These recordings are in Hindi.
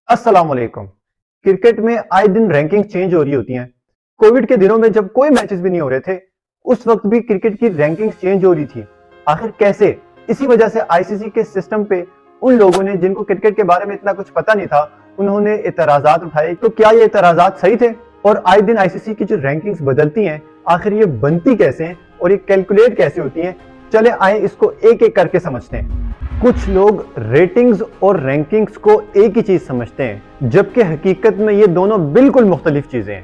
अस्सलाम वालेकुम। क्रिकेट में आए दिन रैंकिंग चेंज हो रही होती हैं। कोविड के दिनों में जब कोई मैचेस भी नहीं हो रहे थे, उस वक्त भी क्रिकेट की रैंकिंग चेंज हो रही थी। आखिर कैसे? इसी वजह से आईसीसी के सिस्टम पे उन लोगों ने जिनको क्रिकेट के बारे में इतना कुछ पता नहीं था, उन्होंने इतराजात उठाए। तो क्या ये इतराजात सही थे? और आए दिन आईसीसी की जो रैंकिंग्स बदलती हैं, आखिर ये बनती कैसे हैं और ये कैलकुलेट कैसे होती हैं? चले आए इसको एक एक करके समझते हैं। कुछ लोग रेटिंग्स और रैंकिंग्स को एक ही चीज समझते हैं, जबकि हकीकत में ये दोनों बिल्कुल मुख्तलिफ चीजें हैं।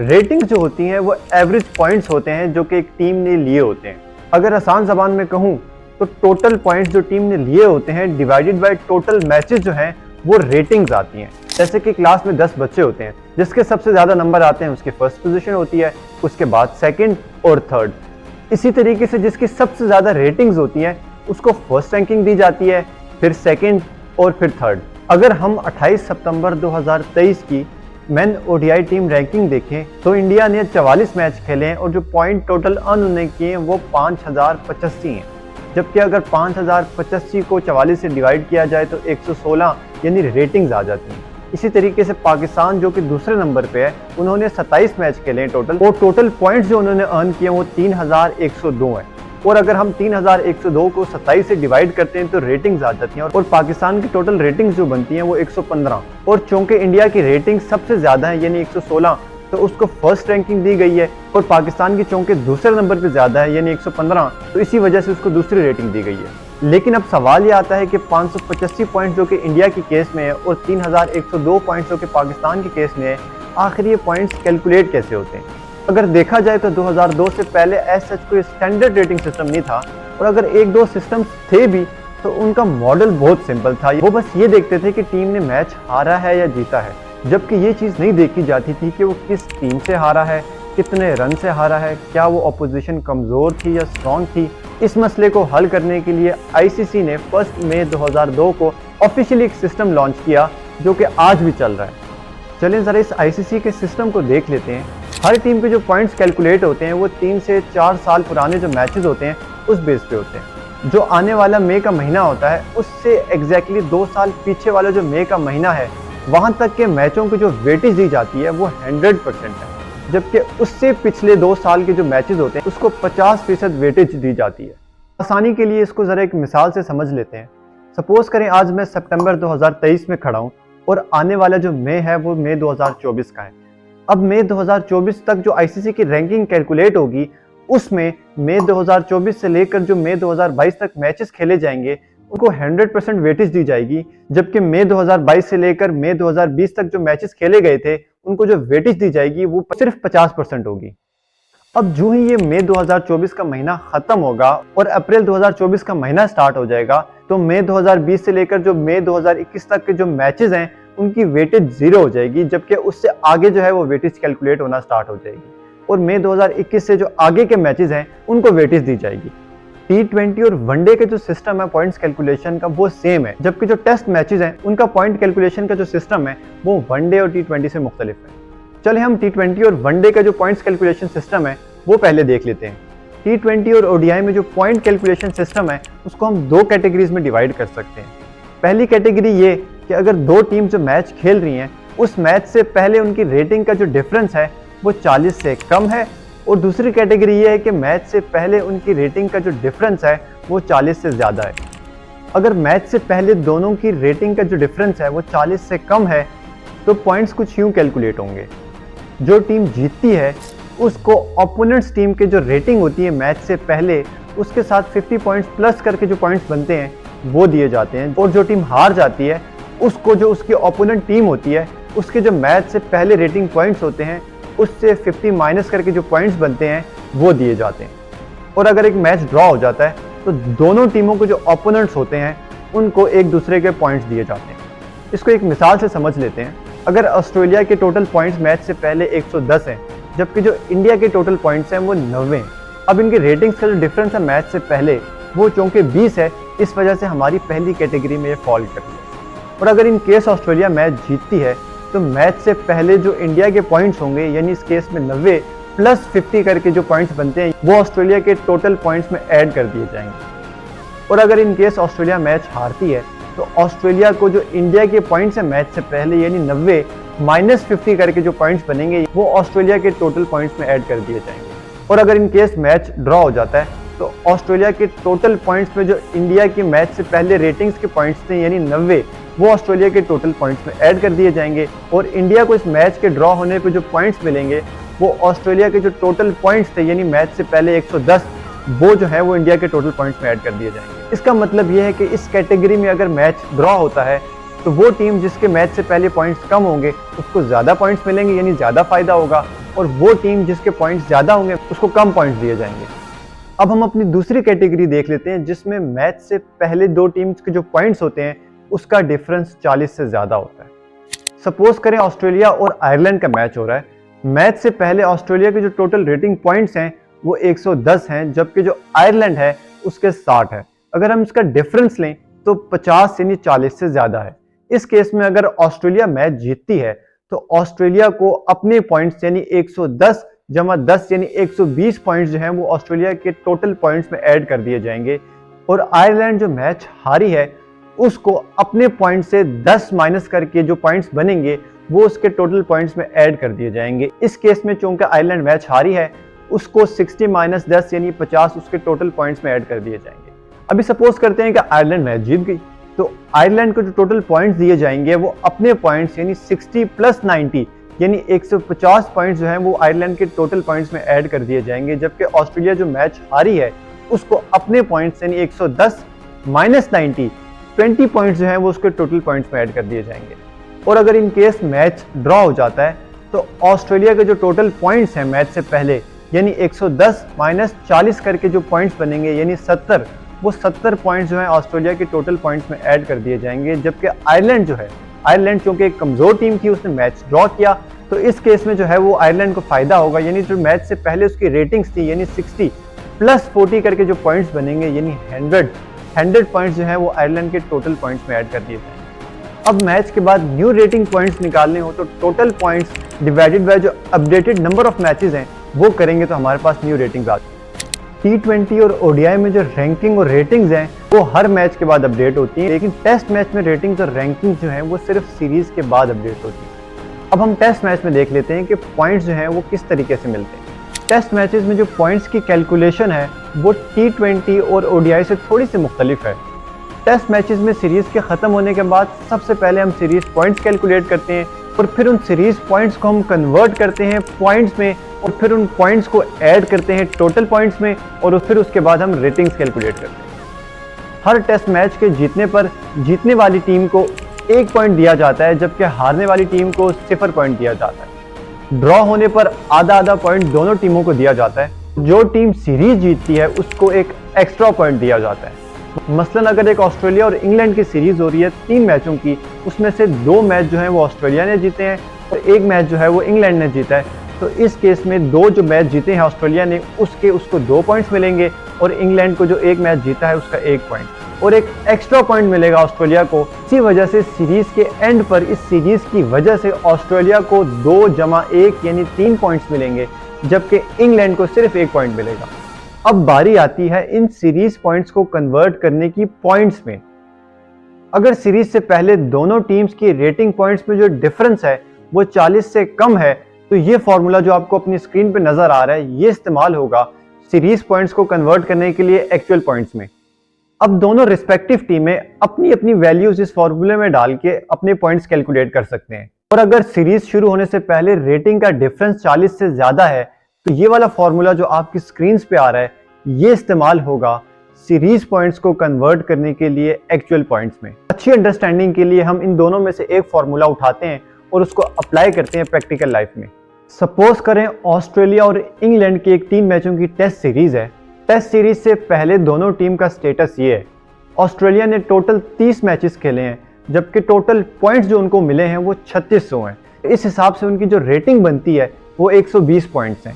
रेटिंग्स जो होती हैं वो एवरेज पॉइंट्स होते हैं जो कि एक टीम ने लिए होते हैं। अगर आसान जबान में कहूँ तो टोटल पॉइंट्स जो टीम ने लिए होते हैं डिवाइडेड बाय टोटल मैचेस जो हैं वो रेटिंग्स आती हैं। जैसे कि क्लास में 10 बच्चे होते हैं, जिसके सबसे ज्यादा नंबर आते हैं उसकी फर्स्ट पोजीशन होती है, उसके बाद सेकंड और थर्ड। इसी तरीके से जिसकी सबसे ज्यादा रेटिंग्स होती हैं उसको फर्स्ट रैंकिंग दी जाती है, फिर सेकंड और फिर थर्ड। अगर हम 28 सितंबर 2023 की मेन ओडीआई टीम रैंकिंग देखें तो इंडिया ने 44 मैच खेले हैं और जो पॉइंट टोटल अर्न उन्होंने किए हैं वो 5085 हैं। जबकि अगर 5085 को 44 से डिवाइड किया जाए तो 116 यानी रेटिंग्स आ जाती हैं। इसी तरीके से पाकिस्तान जो कि दूसरे नंबर पे है, उन्होंने 27 मैच खेले हैं टोटल और टोटल पॉइंट्स जो उन्होंने अर्न किए वो 3102 है। और अगर हम 3102 को 27 से डिवाइड करते हैं तो रेटिंग्स आ जाती हैं और पाकिस्तान की टोटल रेटिंग्स जो बनती हैं वो 115। और चूंकि इंडिया की रेटिंग सबसे ज्यादा है यानी 116, तो उसको फर्स्ट रैंकिंग दी गई है और पाकिस्तान की चूंकि दूसरे नंबर पे ज्यादा है यानी 115, तो इसी वजह से उसको दूसरी रेटिंग दी गई है। लेकिन अब सवाल ये आता है कि 585 पॉइंट जो कि इंडिया की केस में है और 3102 पॉइंट जो कि पाकिस्तान के केस में है, आखिर ये पॉइंट्स कैलकुलेट कैसे होते हैं? अगर देखा जाए तो 2002 से पहले एज सच कोई स्टैंडर्ड रेटिंग सिस्टम नहीं था, और अगर एक दो सिस्टम थे भी तो उनका मॉडल बहुत सिंपल था। वो बस ये देखते थे कि टीम ने मैच हारा है या जीता है, जबकि ये चीज़ नहीं देखी जाती थी कि वो किस टीम से हारा है, कितने रन से हारा है, क्या वो अपोजिशन कमज़ोर थी या स्ट्रॉन्ग थी। इस मसले को हल करने के लिए आईसीसी ने 1 मई 2002 को ऑफिशियली एक सिस्टम लॉन्च किया जो कि आज भी चल रहा है। चलिए ज़रा इस आईसीसी के सिस्टम को देख लेते हैं। हर टीम के जो पॉइंट्स कैलकुलेट होते हैं वो 3 से 4 साल पुराने जो मैचेस होते हैं उस बेस पे होते हैं। जो आने वाला मई का महीना होता है उससे एग्जैक्टली 2 साल पीछे वाला जो मई का महीना है, वहां तक के मैचों की जो वेटेज दी जाती है वो 100% है, जबकि उससे पिछले 2 साल के जो मैचेस होते हैं उसको 50% वेटेज दी जाती है। आसानी के लिए इसको ज़रा एक मिसाल से समझ लेते हैं। सपोज करें आज मैं सितंबर 2023 में खड़ा हूँ और आने वाला जो मई है वो मई 2024 का है। अब मई 2024 तक जो आईसीसी की रैंकिंग कैलकुलेट होगी उसमें मई 2024 से लेकर जो मई 2022 तक मैचेस खेले जाएंगे उनको 100% वेटेज दी जाएगी, जबकि मई 2022 से लेकर मई 2020 तक जो मैचेस खेले गए थे उनको जो वेटेज दी जाएगी वो सिर्फ 50% होगी। अब जो ही ये मई 2024 का महीना खत्म होगा और अप्रैल 2024 का महीना स्टार्ट हो जाएगा, तो मई 2020 से लेकर जो मई 2021 तक के जो मैचेस हैं उनकी वेटेज 0 हो जाएगी, जबकि उससे आगे जो है वो वेटेज कैलकुलेट होना स्टार्ट हो जाएगी। और मई 2021 से जो आगे के मैचेस हैं उनको वेटेज दी जाएगी। T20 और वनडे के जो सिस्टम है पॉइंट्स कैलकुलेशन का वो सेम है, जबकि जो टेस्ट मैचेस हैं उनका पॉइंट कैलकुलेशन का जो सिस्टम है वो वनडे और T20 से मुख्तलिफ है। चले हम T20 और वनडे का जो पॉइंट्स कैलकुलेशन सिस्टम है वो पहले देख लेते हैं। T20 और ओडीआई में जो पॉइंट कैलकुलेशन सिस्टम है उसको हम 2 कैटेगरीज में डिवाइड कर सकते हैं। पहली कैटेगरी ये कि अगर 2 टीम जो मैच खेल रही हैं उस मैच से पहले उनकी रेटिंग का जो डिफरेंस है वो 40 से कम है, और दूसरी कैटेगरी ये है कि मैच से पहले उनकी रेटिंग का जो डिफरेंस है वो 40 से ज़्यादा है। अगर मैच से पहले दोनों की रेटिंग का जो डिफरेंस है वो 40 से कम है तो पॉइंट्स कुछ यूँ कैलकुलेट होंगे। जो टीम जीतती है उसको ओपोनेंट्स टीम के जो रेटिंग होती है मैच से पहले उसके साथ 50 पॉइंट्स प्लस करके जो पॉइंट्स बनते हैं वो दिए जाते हैं, और जो टीम हार जाती है उसको जो उसकी ओपोनेंट टीम होती है उसके जो मैच से पहले रेटिंग पॉइंट्स होते हैं उससे 50 माइनस करके जो पॉइंट्स बनते हैं वो दिए जाते हैं। और अगर एक मैच ड्रॉ हो जाता है तो दोनों टीमों के जो ओपोनेंट्स होते हैं उनको एक दूसरे के पॉइंट्स दिए जाते हैं। इसको एक मिसाल से समझ लेते हैं। अगर ऑस्ट्रेलिया के टोटल पॉइंट्स मैच से पहले 110 हैं, जबकि जो इंडिया के टोटल पॉइंट्स हैं वो 90 हैं। अब इनकी रेटिंग्स का जो डिफरेंस है मैच से पहले वो चूंकि 20 है, इस वजह से हमारी पहली कैटेगरी में ये फॉल करती है। और अगर इन केस ऑस्ट्रेलिया मैच जीतती है तो मैच से पहले जो इंडिया के पॉइंट्स होंगे यानी इस केस में 90 प्लस 50 करके जो पॉइंट्स बनते हैं वो ऑस्ट्रेलिया के टोटल पॉइंट्स में ऐड कर दिए जाएंगे। और अगर इन केस ऑस्ट्रेलिया मैच हारती है तो ऑस्ट्रेलिया को जो इंडिया के पॉइंट्स है मैच से पहले यानी 90 -50 करके जो पॉइंट्स बनेंगे वो ऑस्ट्रेलिया के टोटल पॉइंट्स में ऐड कर दिए जाएंगे। और अगर इन केस मैच ड्रॉ हो जाता है तो ऑस्ट्रेलिया के टोटल पॉइंट्स में जो इंडिया की मैच से पहले रेटिंग्स के पॉइंट्स थे यानी 90 वो ऑस्ट्रेलिया के टोटल पॉइंट्स में ऐड कर दिए जाएंगे और इंडिया को इस मैच के ड्रॉ होने पे जो पॉइंट्स मिलेंगे वो ऑस्ट्रेलिया के जो टोटल पॉइंट्स थे यानी मैच से पहले 110 वो जो है वो इंडिया के टोटल पॉइंट्स में ऐड कर दिए जाएंगे। इसका मतलब ये है कि इस कैटेगरी में अगर मैच ड्रॉ होता है तो वो टीम जिसके मैच से पहले पॉइंट्स कम होंगे उसको ज़्यादा पॉइंट्स मिलेंगे यानी ज़्यादा फायदा होगा, और वो टीम जिसके पॉइंट्स ज़्यादा होंगे उसको कम पॉइंट्स दिए जाएंगे। अब हम अपनी दूसरी कैटेगरी देख लेते हैं जिसमें मैच से पहले दो टीम्स के जो पॉइंट्स होते हैं उसका डिफरेंस 40 से ज़्यादा होता है। सपोज करें ऑस्ट्रेलिया और आयरलैंड का मैच हो रहा है। मैच से पहले ऑस्ट्रेलिया के जो टोटल रेटिंग पॉइंट्स हैं वो 110 हैं जबकि जो आयरलैंड है उसके 60 है। अगर हम इसका डिफरेंस लें तो 50 यानी 40 से ज़्यादा है। इस केस में अगर ऑस्ट्रेलिया मैच जीतती है तो ऑस्ट्रेलिया को अपने पॉइंट्स यानी 110 जमा 10 यानी 120 पॉइंट्स जो हैं वो ऑस्ट्रेलिया के टोटल पॉइंट्स में ऐड कर दिए जाएंगे, और आयरलैंड जो मैच हारी है उसको अपने पॉइंट से 10 माइनस करके जो पॉइंट्स बनेंगे वो उसके टोटल पॉइंट्स में ऐड कर दिए जाएंगे। इस केस में चूंकि आयरलैंड मैच हारी है उसको 60 - 10 यानी 50 उसके टोटल पॉइंट्स में ऐड कर दिए जाएंगे। अभी सपोज करते हैं कि आयरलैंड मैच जीत गई तो आयरलैंड को जो टोटल पॉइंट्स दिए जाएंगे वो अपने पॉइंट्स यानी 60 + 90 यानी 150 पॉइंट्स जो हैं वो आयरलैंड के टोटल पॉइंट्स में ऐड कर दिए जाएंगे, जबकि ऑस्ट्रेलिया जो मैच हारी है उसको अपने पॉइंट्स यानी 110 - 90 20 पॉइंट्स जो हैं वो उसके टोटल पॉइंट्स में ऐड कर दिए जाएंगे। और अगर इन केस मैच ड्रॉ हो जाता है तो ऑस्ट्रेलिया के जो टोटल पॉइंट्स हैं मैच से पहले यानी 110 - 40 करके जो पॉइंट्स बनेंगे यानी 70 वो 70 पॉइंट्स जो है ऑस्ट्रेलिया के टोटल पॉइंट्स में ऐड कर दिए जाएंगे, जबकि आयरलैंड जो है आयरलैंड चूंकि एक कमजोर टीम थी उसने मैच ड्रॉ किया तो इस केस में जो है वो आयरलैंड को फायदा होगा, यानी जो मैच से पहले उसकी रेटिंग्स थी यानी 60 + 40 करके जो पॉइंट्स बनेंगे यानी 100 पॉइंट्स जो है वो आयरलैंड के टोटल पॉइंट्स में ऐड कर दिए जाएंगे। अब मैच के बाद न्यू रेटिंग पॉइंट्स निकालने हो तो टोटल पॉइंट्स डिवाइडेड बाय जो अपडेटेड नंबर ऑफ मैचेस हैं वो करेंगे तो हमारे पास न्यू रेटिंग्स आ जाएगी। T20 और ODI में जो रैंकिंग और रेटिंग्स हैं वो हर मैच के बाद अपडेट होती हैं, लेकिन टेस्ट मैच में रेटिंग्स और रैंकिंग्स जो हैं वो सिर्फ सीरीज के बाद अपडेट होती हैं। अब हम टेस्ट मैच में देख लेते हैं कि पॉइंट्स जो हैं वो किस तरीके से मिलते हैं। टेस्ट मैचेस में जो पॉइंट्स की कैलकुलेशन है वो T20 और ODI से थोड़ी सी मुख्तलिफ है। टेस्ट मैचेस में सीरीज के ख़त्म होने के बाद सबसे पहले हम सीरीज पॉइंट्स कैलकुलेट करते हैं और फिर उन सीरीज पॉइंट्स को हम कन्वर्ट करते हैं पॉइंट्स में और फिर उन पॉइंट्स को ऐड करते हैं टोटल पॉइंट्स में और फिर उसके बाद हम रेटिंग्स कैलकुलेट करते हैं। हर टेस्ट मैच के जीतने पर जीतने वाली टीम को 1 पॉइंट दिया जाता है जबकि हारने वाली टीम को 0 पॉइंट दिया जाता है। ड्रॉ होने पर आधा पॉइंट दोनों टीमों को दिया जाता है। जो टीम सीरीज जीतती है उसको एक एक्स्ट्रा पॉइंट दिया जाता है। मसलन अगर एक ऑस्ट्रेलिया और इंग्लैंड की सीरीज हो रही है 3 मैचों की, उसमें से 2 मैच जो है वो ऑस्ट्रेलिया ने जीते हैं और 1 मैच जो है वो इंग्लैंड ने जीता है, तो इस केस में 2 जो मैच जीते हैं ऑस्ट्रेलिया ने उसको 2 पॉइंट्स मिलेंगे और इंग्लैंड को जो 1 मैच जीता है उसका 1 पॉइंट और एक एक्स्ट्रा पॉइंट मिलेगा ऑस्ट्रेलिया को। इसी वजह से सीरीज के एंड पर इस सीरीज की वजह से ऑस्ट्रेलिया को 2 + 1 यानी 3 पॉइंट्स मिलेंगे जबकि इंग्लैंड को सिर्फ 1 पॉइंट मिलेगा। अब बारी आती है इन सीरीज पॉइंट्स को कन्वर्ट करने की पॉइंट्स में। अगर सीरीज से पहले दोनों टीम्स की रेटिंग पॉइंट्स में जो डिफरेंस है वो 40 से कम है तो ये फॉर्मूला जो आपको अपनी स्क्रीन पे नजर आ रहा है ये इस्तेमाल होगा सीरीज पॉइंट्स को कन्वर्ट करने के लिए एक्चुअल पॉइंट्स में। अब दोनों रिस्पेक्टिव टीमें अपनी अपनी वैल्यूज इस फॉर्मूले में डाल के अपने पॉइंट्स कैलकुलेट कर सकते हैं और अगर सीरीज शुरू होने से पहले रेटिंग का डिफरेंस 40 से ज्यादा है तो ये वाला फॉर्मूला जो आपकी स्क्रीन पे आ रहा है ये इस्तेमाल होगा सीरीज पॉइंट्स को कन्वर्ट करने के लिए एक्चुअल पॉइंट्स में। अच्छी अंडरस्टैंडिंग के लिए हम इन दोनों में से एक फॉर्मूला उठाते हैं और उसको अप्लाई करते हैं प्रैक्टिकल लाइफ में। सपोज करें ऑस्ट्रेलिया और इंग्लैंड की एक 3 मैचों की टेस्ट सीरीज है। टेस्ट सीरीज से पहले दोनों टीम का स्टेटस ये है, ऑस्ट्रेलिया ने टोटल 30 मैचेस खेले हैं जबकि टोटल पॉइंट्स जो उनको मिले हैं वो 3600 हैं। इस हिसाब से उनकी जो रेटिंग बनती है वो 120 पॉइंट्स हैं।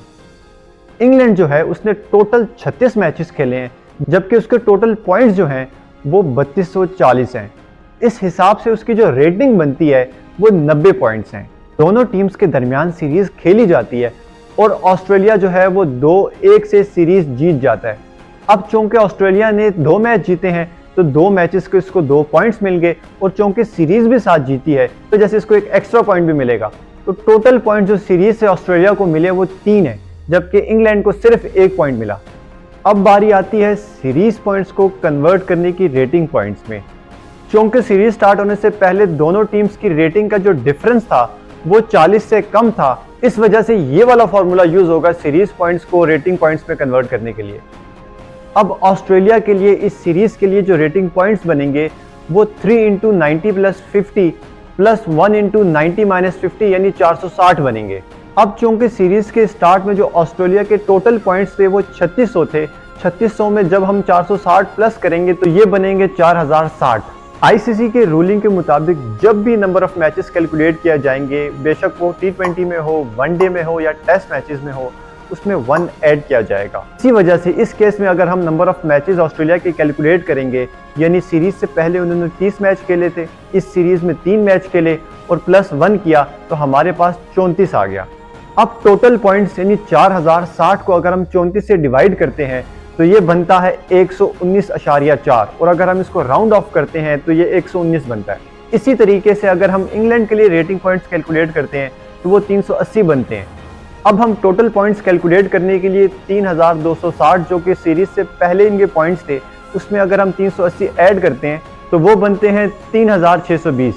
इंग्लैंड जो है उसने टोटल 36 मैचेस खेले हैं जबकि उसके टोटल पॉइंट्स जो हैं वो 3240 हैं। इस हिसाब से उसकी जो रेटिंग बनती है वो 90 पॉइंट्स हैं। दोनों टीम्स के दरमियान सीरीज खेली जाती है और ऑस्ट्रेलिया जो है वो 2-1 से सीरीज जीत जाता है। अब चूंकि ऑस्ट्रेलिया ने 2 मैच जीते हैं तो 2 मैचेस को इसको 2 पॉइंट्स मिल गए और चूंकि सीरीज भी साथ जीती है तो जैसे इसको एक एक्स्ट्रा पॉइंट भी मिलेगा। तो टोटल पॉइंट जो सीरीज से ऑस्ट्रेलिया को मिले वो 3 है, जबकि इंग्लैंड को सिर्फ 1 पॉइंट मिला। अब बारी आती है सीरीज पॉइंट्स को कन्वर्ट करने की रेटिंग पॉइंट्स में। चूंकि सीरीज स्टार्ट होने से पहले दोनों टीम्स की रेटिंग का जो डिफरेंस था वो 40 से कम था, इस वजह से ये वाला फॉर्मूला यूज होगा सीरीज पॉइंट्स को रेटिंग पॉइंट्स में कन्वर्ट करने के लिए। अब ऑस्ट्रेलिया के लिए इस सीरीज के लिए जो रेटिंग पॉइंट्स बनेंगे वो 3 × 90 + 50 + 1 × 90 - 50 यानी 460 बनेंगे। अब चूंकि सीरीज के स्टार्ट में जो ऑस्ट्रेलिया के टोटल पॉइंट्स थे वो 3600 थे, 3600 में जब हम 460 प्लस करेंगे तो ये बनेंगे 4060। आईसीसी के रूलिंग के मुताबिक जब भी नंबर ऑफ मैचेस कैलकुलेट किया जाएंगे, बेशक वो T20 में हो, वनडे में हो या टेस्ट मैचेस में हो, उसमें 1 ऐड किया जाएगा। इसी वजह से इस केस में अगर हम नंबर ऑफ मैचेस ऑस्ट्रेलिया के कैलकुलेट करेंगे, यानी सीरीज से पहले उन्होंने 30 मैच खेले थे, इस सीरीज में 3 मैच खेले और +1 किया तो हमारे पास 34 आ गया। अब टोटल पॉइंट्स यानी 4060 को अगर हम 34 से डिवाइड करते हैं तो ये बनता है 119.4 और अगर हम इसको राउंड ऑफ करते हैं तो ये 119 बनता है। इसी तरीके से अगर हम इंग्लैंड के लिए रेटिंग पॉइंट्स कैलकुलेट करते हैं तो वो 380 बनते हैं। अब हम टोटल पॉइंट्स कैलकुलेट करने के लिए 3260 जो कि सीरीज से पहले इनके पॉइंट्स थे, उसमें अगर हम 380 ऐड करते हैं तो वो बनते हैं 3620।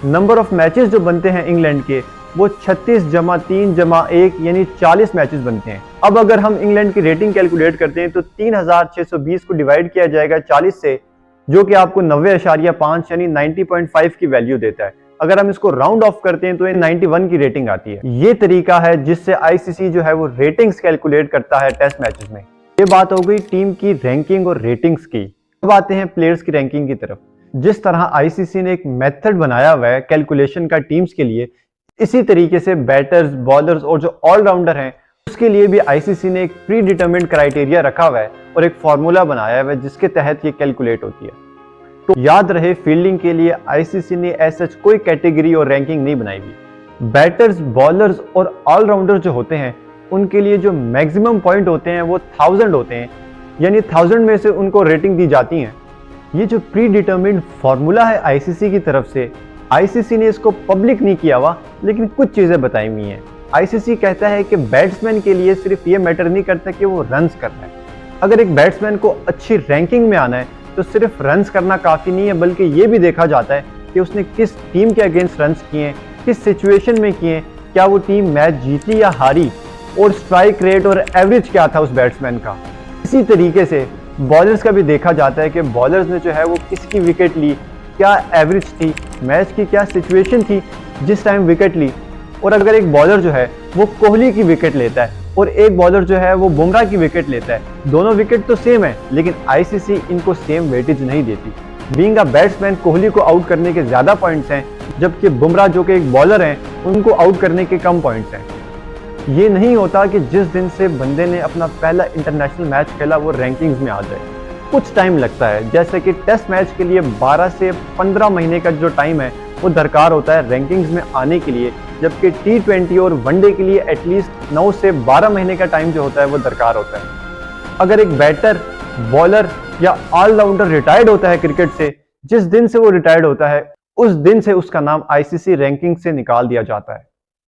नंबर ऑफ मैचेस जो बनते हैं इंग्लैंड के वो 36 + 3 + 1 यानी 40 मैचेस बनते हैं। अब अगर हम इंग्लैंड की रेटिंग कैलकुलेट करते हैं तो 3620 को डिवाइड किया जाएगा 40 से, जो कि आपको 90.5 यानी 90.5 की वैल्यू देता है। अगर हम इसको राउंड ऑफ करते हैं तो ये 91 की रेटिंग आती है। ये तरीका है जिससे आईसीसी जो है वो रेटिंग्स कैलकुलेट करता है टेस्ट मैचेस में। ये बात हो गई टीम की रैंकिंग और रेटिंग्स की। अब आते हैं प्लेयर्स की रैंकिंग की तरफ। जिस तरह आईसीसी ने एक मेथड बनाया हुआ है कैलकुलेशन का टीम्स के लिए, इसी तरीके से बैटर्स, बॉलर्स और जो ऑलराउंडर हैं उसके लिए भी आईसीसी ने एक प्री डिटरमिन्ड क्राइटेरिया रखा हुआ है और एक फॉर्मूला बनाया हुआ है जिसके तहत ये कैलकुलेट होती है। तो याद रहे, फील्डिंग के लिए आईसीसी ने ऐसा कोई कैटेगरी और रैंकिंग नहीं बनाई हुई। बैटर्स, बॉलर्स और ऑलराउंडर जो होते हैं उनके लिए जो मैक्सिमम पॉइंट होते हैं वो 1000 होते हैं, यानी 1000 में से उनको रेटिंग दी जाती है। ये जो प्री डिटरमिन्ड फॉर्मूला है आईसीसी की तरफ से, आईसीसी ने इसको पब्लिक नहीं किया हुआ, लेकिन कुछ चीजें बताई हुई हैं। आईसीसी कहता है कि बैट्समैन के लिए सिर्फ ये मैटर नहीं करता कि वो रन्स कर रहा है। अगर एक बैट्समैन को अच्छी रैंकिंग में आना है तो सिर्फ रन्स करना काफी नहीं है, बल्कि ये भी देखा जाता है कि उसने किस टीम के अगेंस्ट रन्स किए हैं, किस सिचुएशन में किए, क्या वो टीम मैच जीती या हारी, और स्ट्राइक रेट और एवरेज क्या था उस बैट्समैन का। इसी तरीके से बॉलर्स का भी देखा जाता है कि बॉलर्स ने जो है वो किसकी विकेट ली, क्या एवरेज थी, मैच की क्या सिचुएशन थी जिस टाइम विकेट ली। और अगर एक बॉलर जो है वो कोहली की विकेट लेता है और एक बॉलर जो है वो बुमराह की विकेट लेता है, दोनों विकेट तो सेम है, लेकिन आईसीसी इनको सेम वेटेज नहीं देती। बीइंग अ बैट्समैन, कोहली को आउट करने के ज्यादा पॉइंट्स हैं, जबकि बुमराह जो कि एक बॉलर हैं उनको आउट करने के कम पॉइंट्स हैं। ये नहीं होता कि जिस दिन से बंदे ने अपना पहला इंटरनेशनल मैच खेला वो रैंकिंग्स में आ जाए। कुछ टाइम लगता है, जैसे कि टेस्ट मैच के लिए 12 से 15 महीने का जो टाइम है वो दरकार होता है रैंकिंग्स में आने के लिए, जबकि T20 और वनडे के लिए एटलीस्ट 9 से 12 महीने का टाइम जो होता है वो दरकार होता है। अगर एक बैटर, बॉलर या ऑलराउंडर रिटायर्ड होता है क्रिकेट से, जिस दिन से वो रिटायर्ड होता है उस दिन से उसका नाम आईसीसी रैंकिंग से निकाल दिया जाता है।